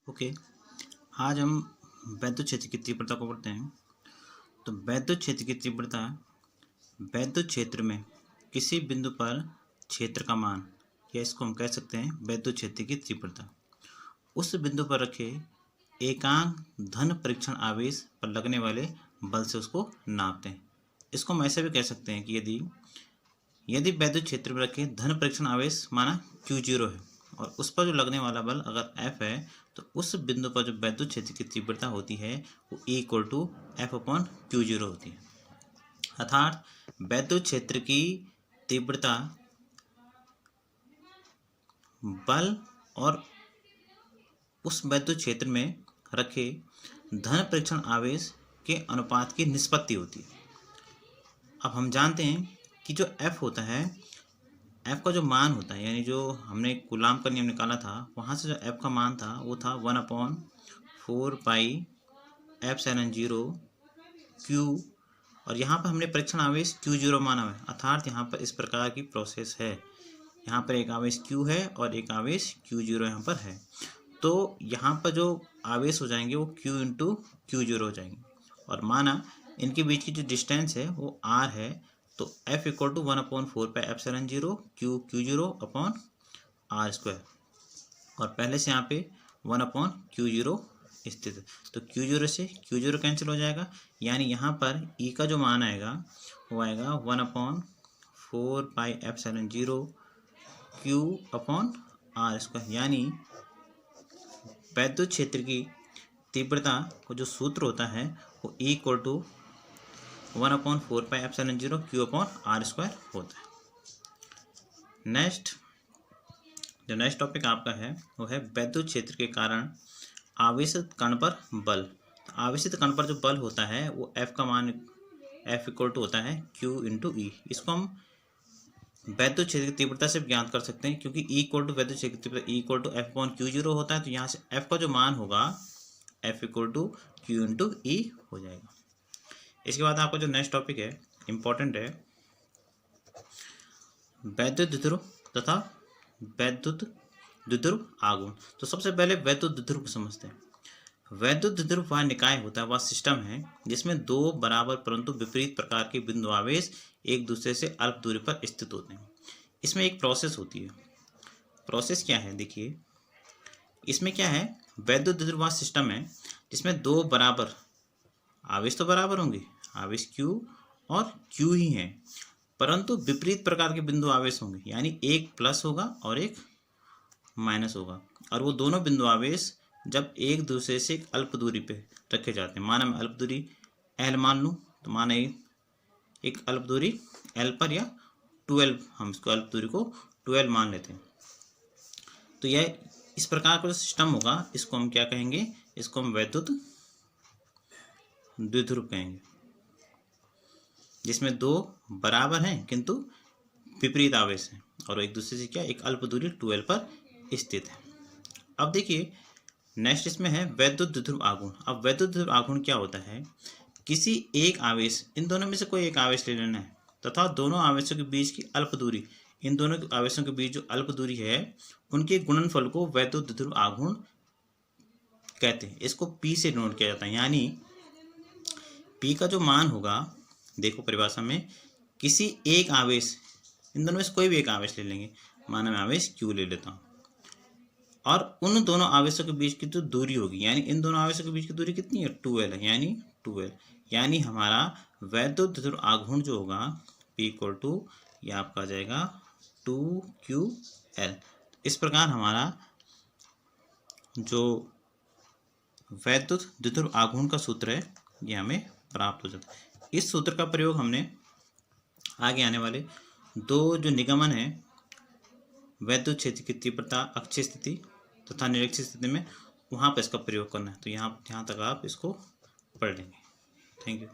Okay. आज हम वैद्युत क्षेत्र की तीव्रता को पढ़ते हैं। तो वैद्युत क्षेत्र की तीव्रता वैद्युत क्षेत्र में किसी बिंदु पर क्षेत्र का मान, या इसको हम कह सकते हैं वैद्युत क्षेत्र की तीव्रता, उस बिंदु पर रखे एकांक धन परीक्षण आवेश पर लगने वाले बल से उसको नापते हैं। इसको हम ऐसे भी कह सकते हैं कि यदि वैद्युत क्षेत्र में रखे धन परीक्षण आवेश माना Q0 है और उस पर जो लगने वाला बल अगर F है, तो उस बिंदु पर जो वैद्युत क्षेत्र की तीव्रता होती है वो E=F/Q0 होती है। अर्थात वैद्युत क्षेत्र की तीव्रता बल और उस वैद्युत क्षेत्र में रखे धन परीक्षण आवेश के अनुपात की निष्पत्ति होती है। अब हम जानते हैं कि जो F होता है, F का जो मान होता है, यानी जो हमने कूलाम का नियम निकाला था, वहाँ से जो F का मान था वो था 1/4πε0 Q, और यहाँ पर हमने परीक्षण आवेश Q0 माना है। अर्थात यहाँ पर इस प्रकार की प्रोसेस है, यहाँ पर एक आवेश Q है और एक आवेश Q0 यहाँ पर है। तो यहाँ पर जो आवेश हो जाएंगे वो Q×Q0 हो जाएंगे, और माना इनके बीच की जो डिस्टेंस है वो R है, तो F=1/4πε0 Q0/R², और पहले से यहाँ पे 1/Q0 स्थित है, तो Q0 से Q0 कैंसिल हो जाएगा, यानी यहाँ पर E का जो मान आएगा वो आएगा 1/4πε0 Q/R², यानी वैद्युत क्षेत्र की तीव्रता को जो सूत्र होता है वो E=1/4πε0 Q/R² होता है। जो नेक्स्ट टॉपिक आपका है वो है वैद्युत क्षेत्र के कारण आवेशित कण पर बल। आवेशित कण पर जो बल होता है वो F का मान F होता है Q×E। इसको हम वैद्युत क्षेत्र की तीव्रता से ज्ञात कर सकते हैं, क्योंकि वैद्युत क्षेत्र की तीव्रता E=F/Q0 होता है, तो यहाँ से F का जो मान होगा F=Q×E हो जाएगा। इसके बाद आपका जो नेक्स्ट टॉपिक है इम्पोर्टेंट है, वैद्युत द्विध्रुव तथा वैद्युत द्विध्रुव आघूर्ण। तो सबसे पहले वैद्युत द्विध्रुव को समझते हैं। वैद्युत द्विध्रुव वह निकाय होता है, वह सिस्टम है जिसमें दो बराबर परंतु विपरीत प्रकार के बिंदु आवेश एक दूसरे से अल्प दूरी पर स्थित होते हैं। इसमें एक प्रोसेस होती है। प्रोसेस क्या है, देखिए इसमें क्या है, वैद्युत द्विध्रुव वह सिस्टम है जिसमें दो बराबर आवेश तो बराबर होंगे, आवेश Q और Q ही हैं, परंतु विपरीत प्रकार के बिंदु आवेश होंगे, यानी एक प्लस होगा और एक माइनस होगा, और वो दोनों बिंदु आवेश जब एक दूसरे से एक अल्प दूरी पे रखे जाते हैं। माना मैं अल्प दूरी L मान लूँ, तो माना एक अल्प दूरी L पर, या 12, हम इसको अल्प दूरी को 12 मान लेते हैं। तो यह इस प्रकार का जो सिस्टम होगा इसको हम क्या कहेंगे, इसको हम वैद्युत द्विध्रुव कहेंगे, जिसमें दो बराबर हैं किंतु विपरीत आवेश हैं और एक दूसरे से क्या एक अल्प दूरी 12 पर स्थित है। अब देखिए नेक्स्ट इसमें है वैद्युत द्विध्रुव आघूर्ण। अब वैद्युत द्विध्रुव आघूर्ण क्या होता है, किसी एक आवेश, इन दोनों में से कोई एक आवेश ले लेना है तथा दोनों आवेशों के बीच की अल्प दूरी, इन दोनों आवेशों के बीच जो अल्प दूरी है उनके गुणनफल को वैद्युत द्विध्रुव आघूर्ण कहते हैं। इसको P से नोट किया जाता है, यानी P का जो मान होगा, देखो परिभाषा में, किसी एक आवेश, इन दोनों में से कोई भी एक आवेश ले लेंगे, माना मैं आवेश Q ले लेता हूँ, और उन दोनों आवेशों के बीच की जो दूरी होगी, यानी इन दोनों आवेशों के बीच की दूरी कितनी है, 12 है, यानी 12, यानी हमारा वैद्युत द्विध्रुव आघूर्ण जो होगा P = यह आपका आ जाएगा 2QL। इस प्रकार हमारा जो वैद्युत द्विध्रुव आघूर्ण का सूत्र है ये हमें प्राप्त हो जाता है। इस सूत्र का प्रयोग हमने आगे आने वाले दो जो निगमन है वैद्युत क्षेत्र की तीव्रता अक्षीय स्थिति तथा निरक्षीय स्थिति में, वहाँ पर इसका प्रयोग करना है। तो यहाँ तक आप इसको पढ़ लेंगे। Thank you.